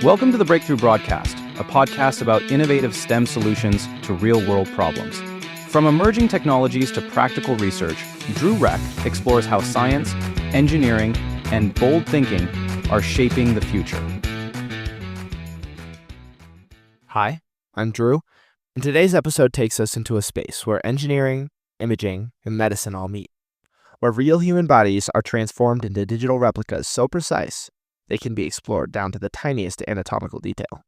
Welcome to the Breakthrough Broadcast, a podcast about innovative STEM solutions to real-world problems. From emerging technologies to practical research, Drew Reck explores how science, engineering, and bold thinking are shaping the future. Hi, I'm Drew, and today's episode takes us into a space where engineering, imaging, and medicine all meet, where real human bodies are transformed into digital replicas so precise they can be explored down to the tiniest anatomical detail.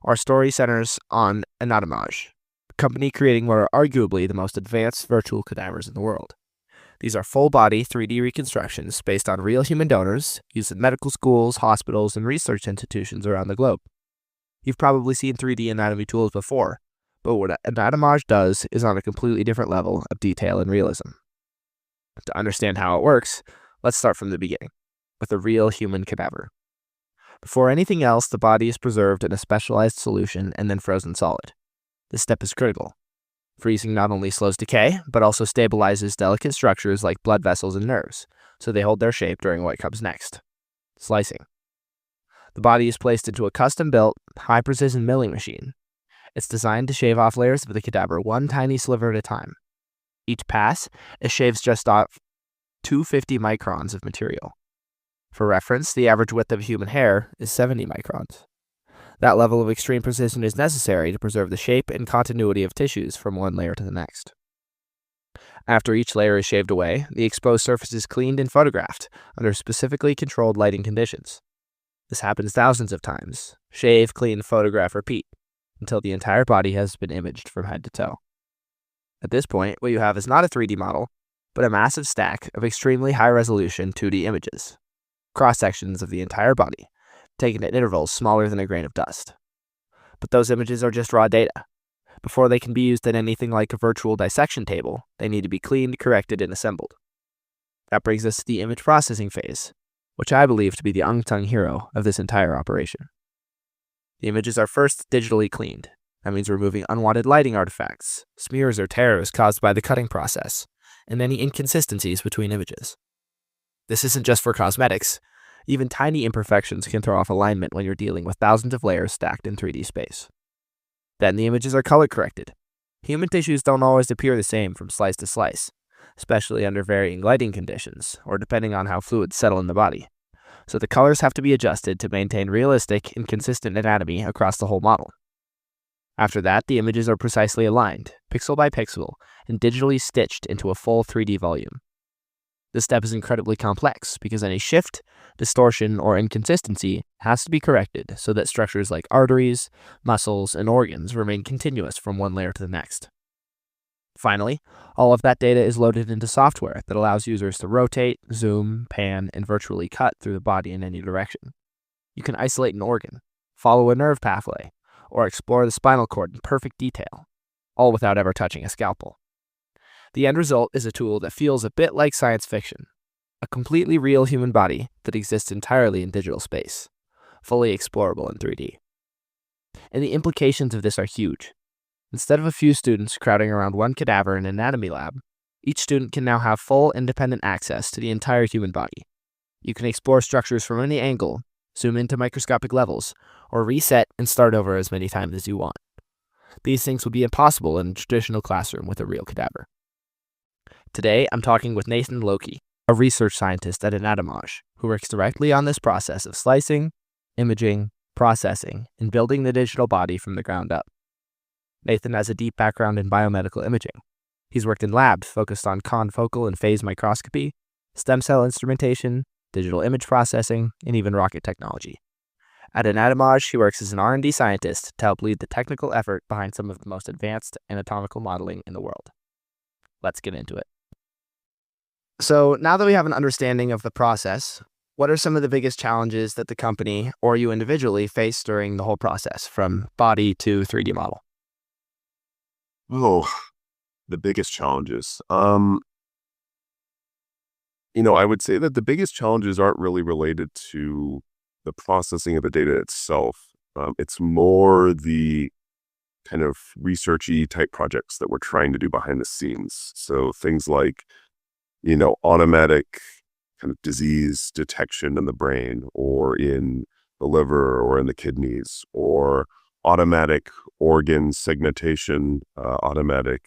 Our story centers on Anatomage, a company creating what are arguably the most advanced virtual cadavers in the world. These are full-body 3D reconstructions based on real human donors used in medical schools, hospitals, and research institutions around the globe. You've probably seen 3D anatomy tools before, but what Anatomage does is on a completely different level of detail and realism. To understand how it works, let's start from the beginning, with a real human cadaver. Before anything else, the body is preserved in a specialized solution and then frozen solid. This step is critical. Freezing not only slows decay, but also stabilizes delicate structures like blood vessels and nerves, so they hold their shape during what comes next: slicing. The body is placed into a custom-built, high-precision milling machine. It's designed to shave off layers of the cadaver one tiny sliver at a time. Each pass, it shaves just off 250 microns of material. For reference, the average width of human hair is 70 microns. That level of extreme precision is necessary to preserve the shape and continuity of tissues from one layer to the next. After each layer is shaved away, the exposed surface is cleaned and photographed under specifically controlled lighting conditions. This happens thousands of times. Shave, clean, photograph, repeat, until the entire body has been imaged from head to toe. At this point, what you have is not a 3D model, but a massive stack of extremely high-resolution 2D images. Cross-sections of the entire body, taken at intervals smaller than a grain of dust. But those images are just raw data. Before they can be used in anything like a virtual dissection table, they need to be cleaned, corrected, and assembled. That brings us to the image processing phase, which I believe to be the unsung hero of this entire operation. The images are first digitally cleaned. That means removing unwanted lighting artifacts, smears or tears caused by the cutting process, and any inconsistencies between images. This isn't just for cosmetics. Even tiny imperfections can throw off alignment when you're dealing with thousands of layers stacked in 3D space. Then the images are color corrected. Human tissues don't always appear the same from slice to slice, especially under varying lighting conditions or depending on how fluids settle in the body. So the colors have to be adjusted to maintain realistic and consistent anatomy across the whole model. After that, the images are precisely aligned, pixel by pixel, and digitally stitched into a full 3D volume. This step is incredibly complex because any shift, distortion, or inconsistency has to be corrected so that structures like arteries, muscles, and organs remain continuous from one layer to the next. Finally, all of that data is loaded into software that allows users to rotate, zoom, pan, and virtually cut through the body in any direction. You can isolate an organ, follow a nerve pathway, or explore the spinal cord in perfect detail, all without ever touching a scalpel. The end result is a tool that feels a bit like science fiction, a completely real human body that exists entirely in digital space, fully explorable in 3D. And the implications of this are huge. Instead of a few students crowding around one cadaver in an anatomy lab, each student can now have full independent access to the entire human body. You can explore structures from any angle, zoom into microscopic levels, or reset and start over as many times as you want. These things would be impossible in a traditional classroom with a real cadaver. Today, I'm talking with Nathan Loewke, a research scientist at Anatomage, who works directly on this process of slicing, imaging, processing, and building the digital body from the ground up. Nathan has a deep background in biomedical imaging. He's worked in labs focused on confocal and phase microscopy, stem cell instrumentation, digital image processing, and even rocket technology. At Anatomage, he works as an R&D scientist to help lead the technical effort behind some of the most advanced anatomical modeling in the world. Let's get into it. So now that we have an understanding of the process, what are some of the biggest challenges that the company or you individually face during the whole process from body to 3D model? Oh, the biggest challenges. I would say that the biggest challenges aren't really related to the processing of the data itself. It's more the kind of researchy type projects that we're trying to do behind the scenes. So things like, automatic kind of disease detection in the brain or in the liver or in the kidneys, or automatic organ segmentation, automatic,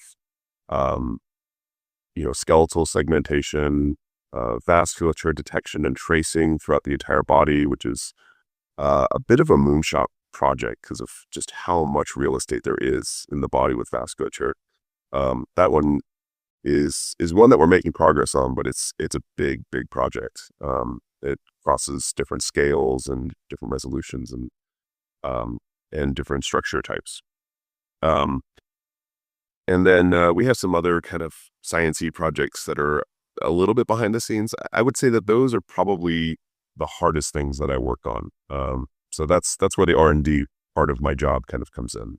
skeletal segmentation, vasculature detection and tracing throughout the entire body, which is a bit of a moonshot project because of just how much real estate there is in the body with vasculature. That one is one that we're making progress on, but it's a big project. It crosses different scales and different resolutions and different structure types. And then we have some other kind of sciencey projects that are a little bit behind the scenes. I would say that those are probably the hardest things that I work on. So that's where the R&D part of my job kind of comes in.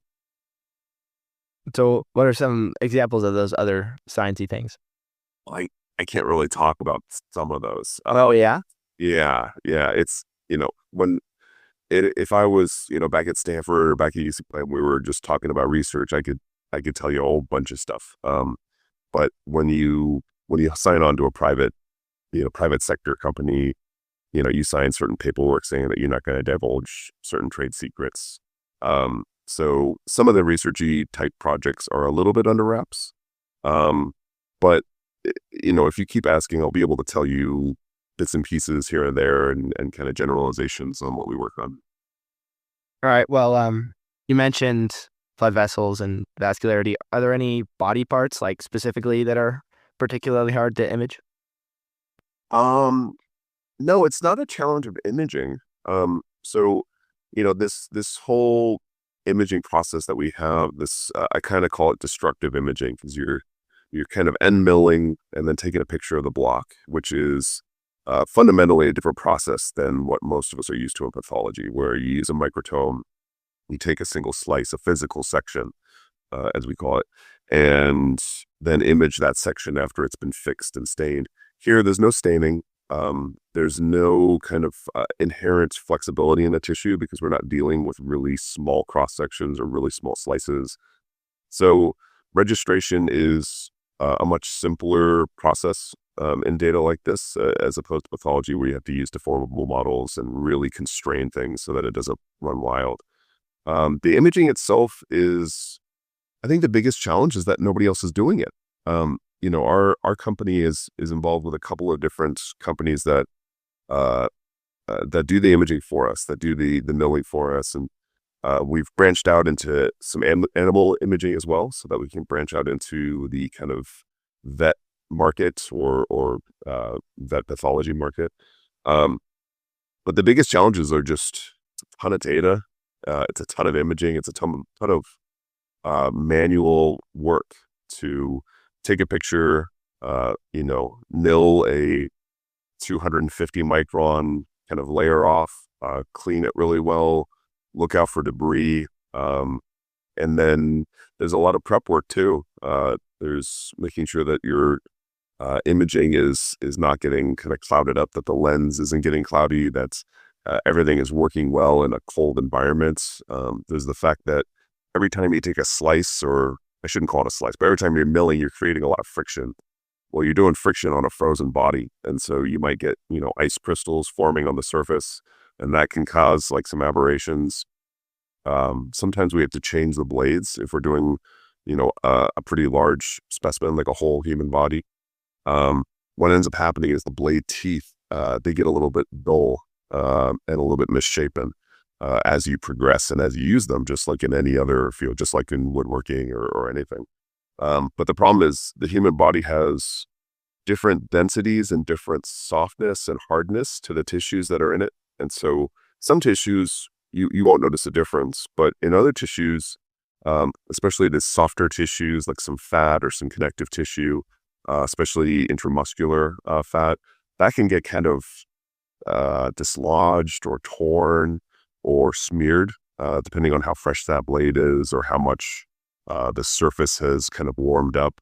So what are some examples of those other sciencey things? I can't really talk about some of those. Oh, yeah? Yeah. It's, if I was, back at Stanford or back at UC, we were just talking about research, I could tell you a whole bunch of stuff. But when you sign on to a private sector company, you sign certain paperwork saying that you're not going to divulge certain trade secrets. So some of the researchy type projects are a little bit under wraps. But if you keep asking, I'll be able to tell you bits and pieces here and there and kind of generalizations on what we work on. All right. Well, you mentioned blood vessels and vascularity. Are there any body parts, like specifically, that are particularly hard to image? No, it's not a challenge of imaging. So, this whole imaging process that we have, I kind of call it destructive imaging, because you're kind of end milling and then taking a picture of the block, which is fundamentally a different process than what most of us are used to in pathology, where you use a microtome, you take a single slice, a physical section, as we call it, and then image that section after it's been fixed and stained. Here, there's no staining. There's no kind of inherent flexibility in the tissue because we're not dealing with really small cross sections or really small slices. So registration is a much simpler process in data like this, as opposed to pathology where you have to use deformable models and really constrain things so that it doesn't run wild. The imaging itself is, I think the biggest challenge is that nobody else is doing it. Our company is involved with a couple of different companies that do the imaging for us, that do the milling for us, and we've branched out into some animal imaging as well, so that we can branch out into the kind of vet market or vet pathology market. But the biggest challenges are just a ton of data, it's a ton of imaging, it's a ton of manual work to take a picture, mill a 250 micron kind of layer off, clean it really well, look out for debris. And then there's a lot of prep work too. There's making sure that your imaging is not getting kind of clouded up, that the lens isn't getting cloudy, that everything is working well in a cold environment. There's the fact that every time you take a slice, or I shouldn't call it a slice, but every time you're milling, you're creating a lot of friction. Well, you're doing friction on a frozen body. And so you might get, ice crystals forming on the surface, and that can cause like some aberrations. Sometimes we have to change the blades if we're doing, a pretty large specimen, like a whole human body. What ends up happening is the blade teeth, they get a little bit dull and a little bit misshapen as you progress and as you use them, just like in any other field, just like in woodworking or anything. But the problem is the human body has different densities and different softness and hardness to the tissues that are in it. And so some tissues, you won't notice a difference, but in other tissues, especially the softer tissues, like some fat or some connective tissue, especially intramuscular fat, that can get kind of dislodged or torn or smeared, depending on how fresh that blade is or how much the surface has kind of warmed up.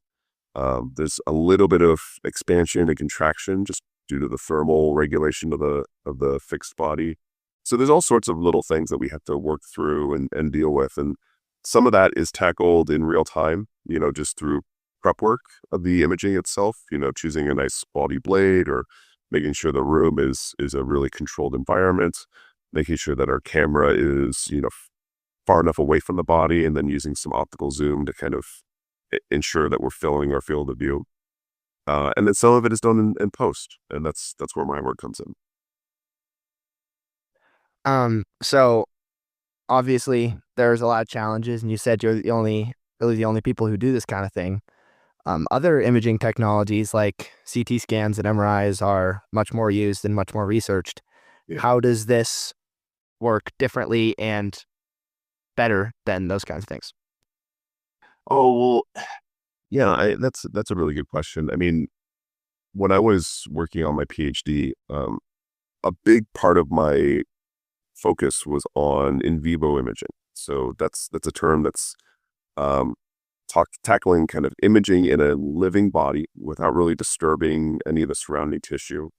There's a little bit of expansion and contraction just due to the thermal regulation of the fixed body. So there's all sorts of little things that we have to work through and deal with. And some of that is tackled in real time, just through prep work of the imaging itself, choosing a nice quality blade or making sure the room is a really controlled environment. making sure that our camera is, far enough away from the body, and then using some optical zoom to kind of ensure that we're filling our field of view. And then some of it is done in post, and that's where my work comes in. So obviously there's a lot of challenges, and you said you're really the only people who do this kind of thing. Other imaging technologies like CT scans and MRIs are much more used and much more researched. Yeah. How does this work differently and better than those kinds of things? Oh, well, yeah, that's a really good question. I mean, when I was working on my PhD, a big part of my focus was on in vivo imaging. So that's a term that's um, tackling kind of imaging in a living body without really disturbing any of the surrounding tissue.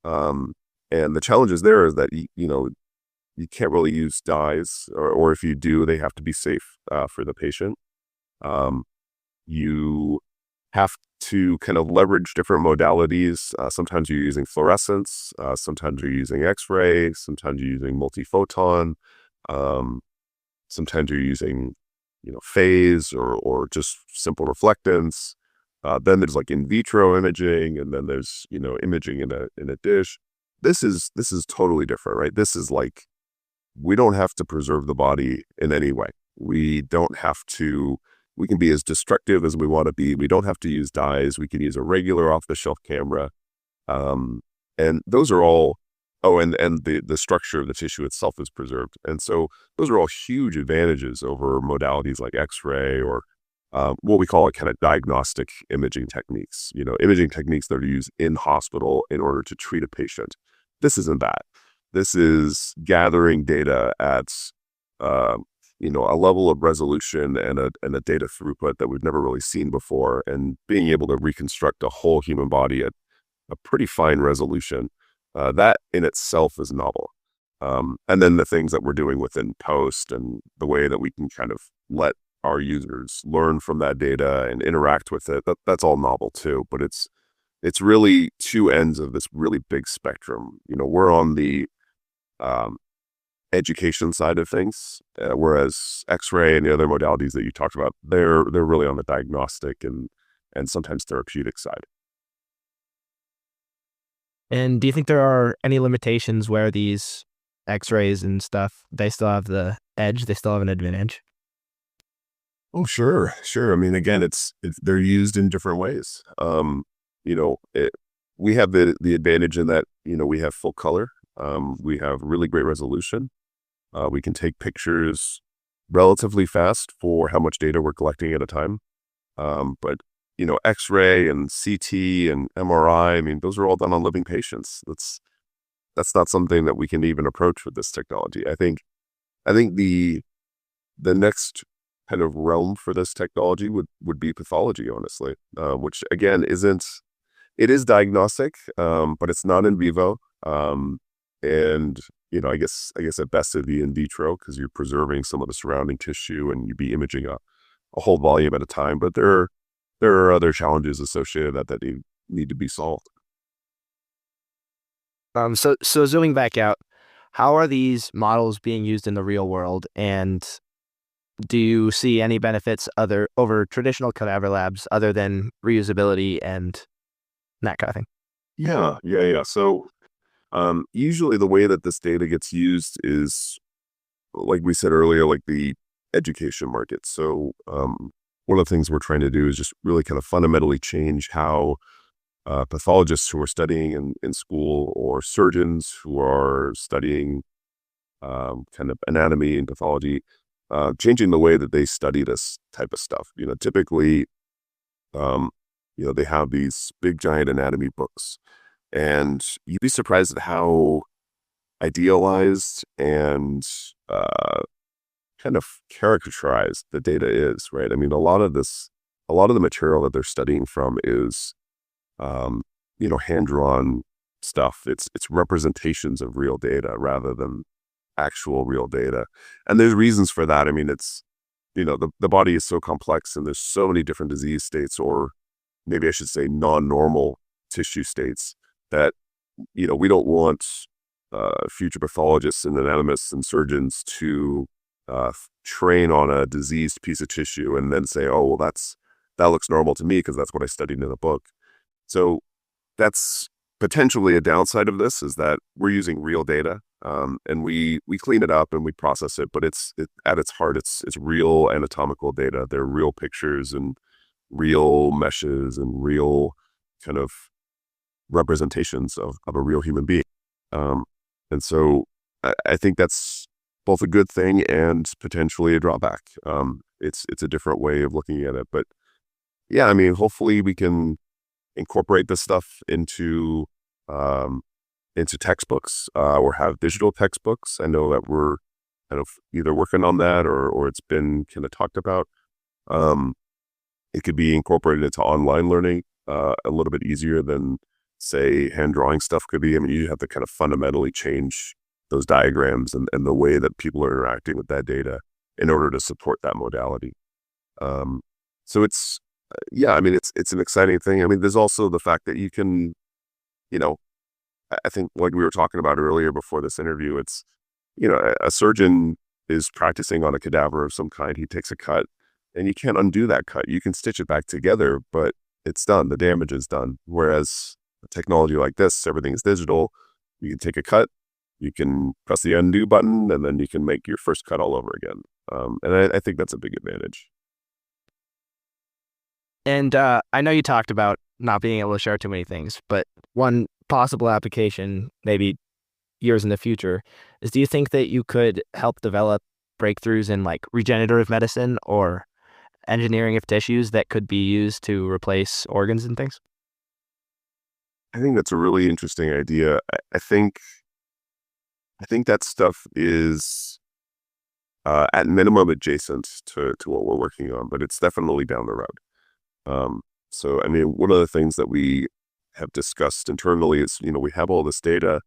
And the challenges there is that you can't really use dyes, or if you do, they have to be safe for the patient. You have to kind of leverage different modalities. Sometimes you're using fluorescence, sometimes you're using X-ray, sometimes you're using multiphoton, sometimes you're using phase or just simple reflectance. Then there's like in vitro imaging, and then there's imaging in a dish. This is totally different, right? This is like, we don't have to preserve the body in any way. We can be as destructive as we want to be. We don't have to use dyes. We can use a regular off-the-shelf camera. And those are all, and the structure of the tissue itself is preserved. And so those are all huge advantages over modalities like X-ray or what we call kind of diagnostic imaging techniques, imaging techniques that are used in hospital in order to treat a patient. This isn't that. This is gathering data at, a level of resolution and a data throughput that we've never really seen before, and being able to reconstruct a whole human body at a pretty fine resolution. That in itself is novel. And then the things that we're doing within post and the way that we can kind of let our users learn from that data and interact with it, that's all novel too. But it's really two ends of this really big spectrum. We're on the education side of things, whereas X-ray and the other modalities that you talked about, they're really on the diagnostic and sometimes therapeutic side. And do you think there are any limitations where these X-rays and stuff, they still have the edge, they still have an advantage? Oh, sure. I mean, again, they're used in different ways. We have the advantage in that, we have full color. We have really great resolution. We can take pictures relatively fast for how much data we're collecting at a time. But X-ray and CT and MRI, I mean, those are all done on living patients. That's not something that we can even approach with this technology. I think the next kind of realm for this technology would be pathology, honestly, which again it is diagnostic, but it's not in vivo. And I guess at best it'd be in vitro because you're preserving some of the surrounding tissue and you'd be imaging a whole volume at a time. But there are other challenges associated that need to be solved. So zooming back out, how are these models being used in the real world, and do you see any benefits over traditional cadaver labs other than reusability and that kind of thing? Yeah. So usually the way that this data gets used is, like we said earlier, like the education market. So one of the things we're trying to do is just really kind of fundamentally change how pathologists who are studying in school, or surgeons who are studying kind of anatomy and pathology, changing the way that they study this type of stuff. Typically, they have these big giant anatomy books, and you'd be surprised at how idealized and kind of caricaturized the data is, right? I mean, a lot of the material that they're studying from is, hand-drawn stuff. It's representations of real data rather than actual real data. And there's reasons for that. I mean, it's, the body is so complex and there's so many different disease states, or maybe I should say non-normal tissue states, that, we don't want future pathologists and anatomists and surgeons to train on a diseased piece of tissue and then say, oh, well, that looks normal to me because that's what I studied in a book. So that's potentially a downside of this, is that we're using real data, and we clean it up and we process it, but at its heart, it's real anatomical data. They're real pictures and real meshes and real kind of representations of a real human being. And so I think that's both a good thing and potentially a drawback. It's a different way of looking at it, but yeah, I mean, hopefully we can incorporate this stuff into textbooks, or have digital textbooks. I know that we're kind of either working on that or it's been kind of talked about. It could be incorporated into online learning a little bit easier than, say, hand drawing stuff could be. I mean, you have to kind of fundamentally change those diagrams and the way that people are interacting with that data in order to support that modality. So it's, yeah, I mean, it's an exciting thing. I mean, there's also the fact that you can, I think like we were talking about earlier before this interview, it's, a surgeon is practicing on a cadaver of some kind. He takes a cut and you can't undo that cut. You can stitch it back together, but it's done. The damage is done. Whereas a technology like this, everything's digital. You can take a cut, you can press the undo button, and then you can make your first cut all over again. And I think that's a big advantage. And I know you talked about not being able to share too many things, but one possible application, maybe years in the future, is, do you think that you could help develop breakthroughs in like regenerative medicine or engineering of tissues that could be used to replace organs and things? I think that's a really interesting idea. I think that stuff is at minimum adjacent to what we're working on, but it's definitely down the road. So, I mean, one of the things that we have discussed internally is, we have all this data.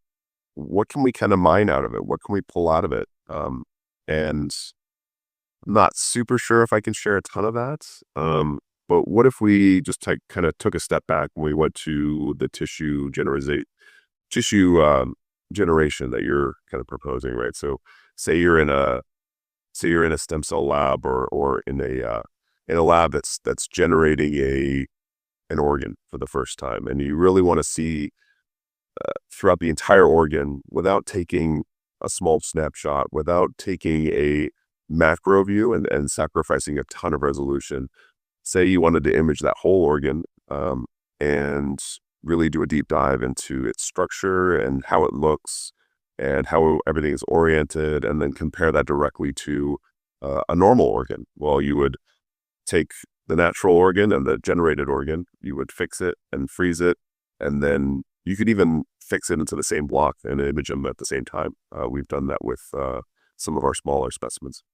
What can we kind of mine out of it? What can we pull out of it? And I'm not super sure if I can share a ton of that. But what if we just kind of took a step back when we went to the tissue generation that you're kind of proposing, right? So say you're in a stem cell lab or in a lab that's generating an organ for the first time, and you really want to see throughout the entire organ without taking a small snapshot, without taking a macro view and sacrificing a ton of resolution. Say you wanted to image that whole organ, and really do a deep dive into its structure and how it looks and how everything is oriented, and then compare that directly to a normal organ. Well, you would take the natural organ and the generated organ, you would fix it and freeze it, and then you could even fix it into the same block and image them at the same time. We've done that with some of our smaller specimens.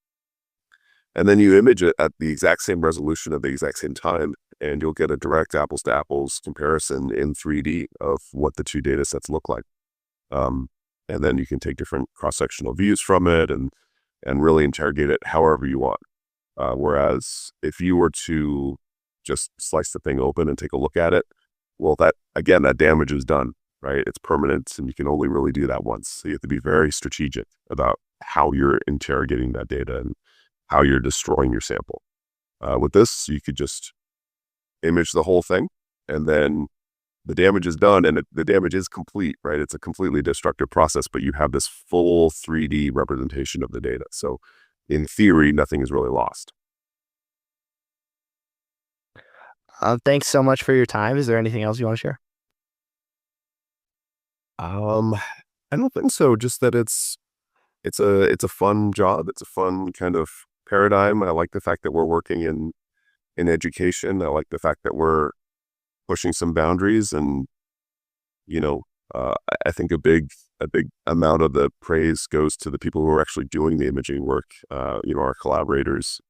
And then you image it at the exact same resolution at the exact same time, and you'll get a direct apples to apples comparison in 3D of what the two data sets look like. And then you can take different cross-sectional views from it and really interrogate it however you want. Whereas if you were to just slice the thing open and take a look at it, well, that damage is done, right? It's permanent, and you can only really do that once. So you have to be very strategic about how you're interrogating that data and how you're destroying your sample. With this, you could just image the whole thing, and then the damage is done, and the damage is complete, right? It's a completely destructive process, but you have this full 3D representation of the data. So in theory, nothing is really lost. Thanks so much for your time. Is there anything else you want to share? I don't think so. Just that it's a fun job. It's a fun kind of paradigm. I like the fact that we're working in education. I like the fact that we're pushing some boundaries, and I think a big amount of the praise goes to the people who are actually doing the imaging work. Our collaborators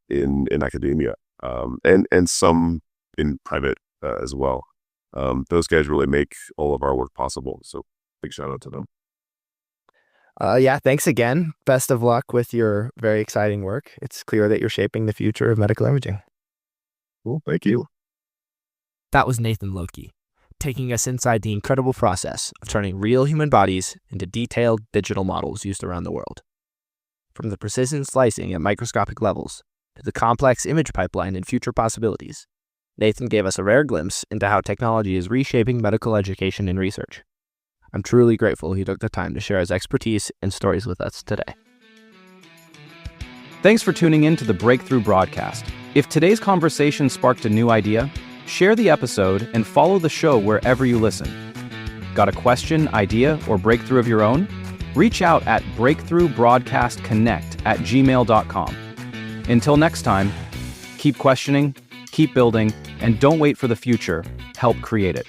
in academia, and some in private as well. Those guys really make all of our work possible. So big shout out to them. Yeah, thanks again. Best of luck with your very exciting work. It's clear that you're shaping the future of medical imaging. Cool. Thank you. That was Nathan Loewke. taking us inside the incredible process of turning real human bodies into detailed digital models used around the world. From the precision slicing at microscopic levels to the complex image pipeline and future possibilities, Nathan gave us a rare glimpse into how technology is reshaping medical education and research. I'm truly grateful he took the time to share his expertise and stories with us today. Thanks for tuning in to the Breakthrough broadcast. If today's conversation sparked a new idea, share the episode and follow the show wherever you listen. Got a question, idea, or breakthrough of your own? Reach out at breakthroughbroadcastconnect@gmail.com. Until next time, keep questioning, keep building, and don't wait for the future. Help create it.